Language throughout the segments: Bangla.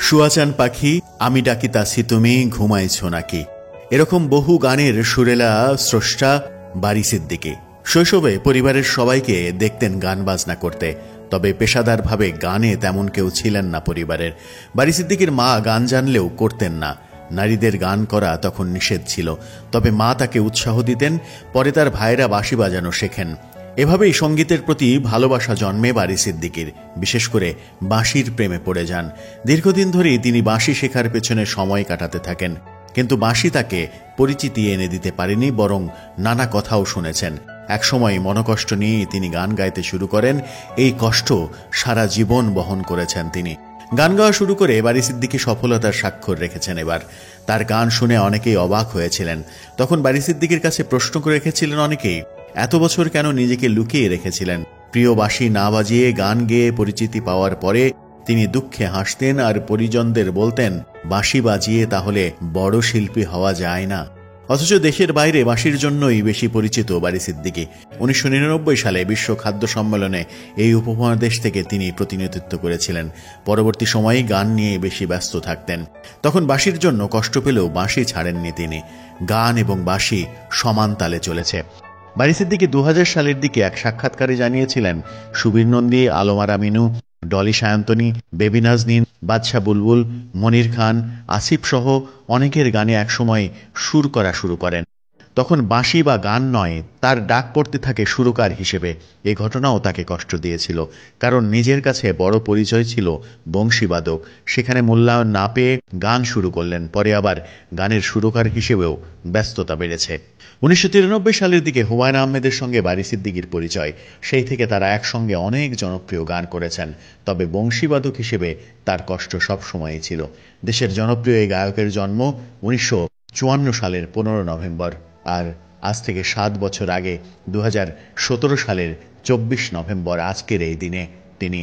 শুয়াচান পাখি আমি ডাকিতাছি তুমি ঘুমাইছ নাকি। এরকম বহু গানের সুরেলা স্রষ্টা বারী সিদ্দিকী। শৈশবে পরিবারের সবাইকে দেখতেন গান বাজনা করতে, তবে পেশাদারভাবে গানে তেমন কেউ ছিলেন না পরিবারের। বারী সিদ্দিকীর মা গান জানলেও করতেন না। নারীদের গান করা তখন নিষেধ ছিল, তবে মা তাকে উৎসাহ দিতেন। পরে তার ভাইয়েরা বাঁশি বাজানো শেখেন। এভাবেই সঙ্গীতের প্রতি ভালোবাসা জন্মে বারী সিদ্দিকীর। বিশেষ করে বাঁশির প্রেমে পড়ে যান। দীর্ঘদিন ধরেই তিনি বাঁশি শেখার পেছনে সময় কাটাতে থাকেন, কিন্তু বাঁশি তাকে পরিচিতি এনে দিতে পারেনি, বরং নানা কথাও শুনেছেন। একসময় মনকষ্ট নিয়ে তিনি গান গাইতে শুরু করেন। এই কষ্ট সারা জীবন বহন করেছেন তিনি। গান গাওয়া শুরু করে বারী সিদ্দিকী সফলতার স্বাক্ষর রেখেছেন। এবার তার গান শুনে অনেকেই অবাক হয়েছিলেন। তখন বারী সিদ্দিকীর কাছে প্রশ্ন করে রেখেছিলেন অনেকেই, এত বছর কেন নিজেকে লুকিয়ে রেখেছিলেন? প্রিয় বাঁশি না বাজিয়ে গান গেয়ে পরিচিতি পাওয়ার পরে তিনি দুঃখে হাসতেন আর পরিজনদের বলতেন, বাঁশি বাজিয়ে তাহলে বড় শিল্পী হওয়া যায় না। অথচ দেশের বাইরে বাঁশির জন্যই বেশি পরিচিত বারী সিদ্দিকী। 1999 সালে বিশ্ব খাদ্য সম্মেলনে এই উপমহাদেশ থেকে তিনি প্রতিনিধিত্ব করেছিলেন। পরবর্তী সময়ে গান নিয়ে বেশি ব্যস্ত থাকতেন। তখন বাঁশির জন্য কষ্ট পেলেও বাঁশি ছাড়েননি তিনি। গান এবং বাঁশি সমান তালে চলেছে। বারী সিদ্দিকী 2000 সালের দিকে এক সাক্ষাৎকারে জানিয়েছিলেন, সুবীর নন্দী, আলম আরা মিনু, ডলি সায়ন্তনী, বেবি নাজনীন, বাদশা বুলবুল, মনির খান, আসিফ সহ অনেকের গানে একসময় সুর করা শুরু করেন। তখন বাঁশি বা গান নয়, তার ডাক পড়তে থাকে সুরকার হিসেবে। এ ঘটনাও তাকে কষ্ট দিয়েছিল, কারণ নিজের কাছে বড় পরিচয় ছিল বংশীবাদক। সেখানে মূল্যায়ন না পেয়ে গান শুরু করলেন। পরে আবার গানের সুরকার হিসেবেও ব্যস্ততা বেড়েছে। 1993 সালের দিকে হুমায়ূন আহমেদের সঙ্গে বারী সিদ্দিকীর পরিচয়। সেই থেকে তারা একসঙ্গে অনেক জনপ্রিয় গান করেছেন। তবে বংশীবাদক হিসেবে তার কষ্ট সবসময়ই ছিল। দেশের জনপ্রিয় এই গায়কের জন্ম 1954 সালের 15 নভেম্বর। আর আজ থেকে 7 বছর আগে 2017 সালের 24 নভেম্বর আজকের এই দিনে তিনি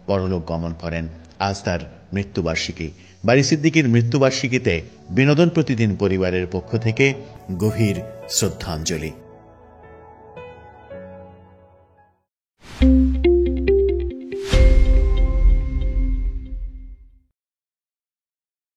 পরলোক গমন করেন। আজ তার মৃত্যুবার্ষিকী। বারী সিদ্দিকীর মৃত্যুবার্ষিকীতে বিনোদন প্রতিদিন পরিবারের পক্ষ থেকে গভীর শ্রদ্ধাঞ্জলি।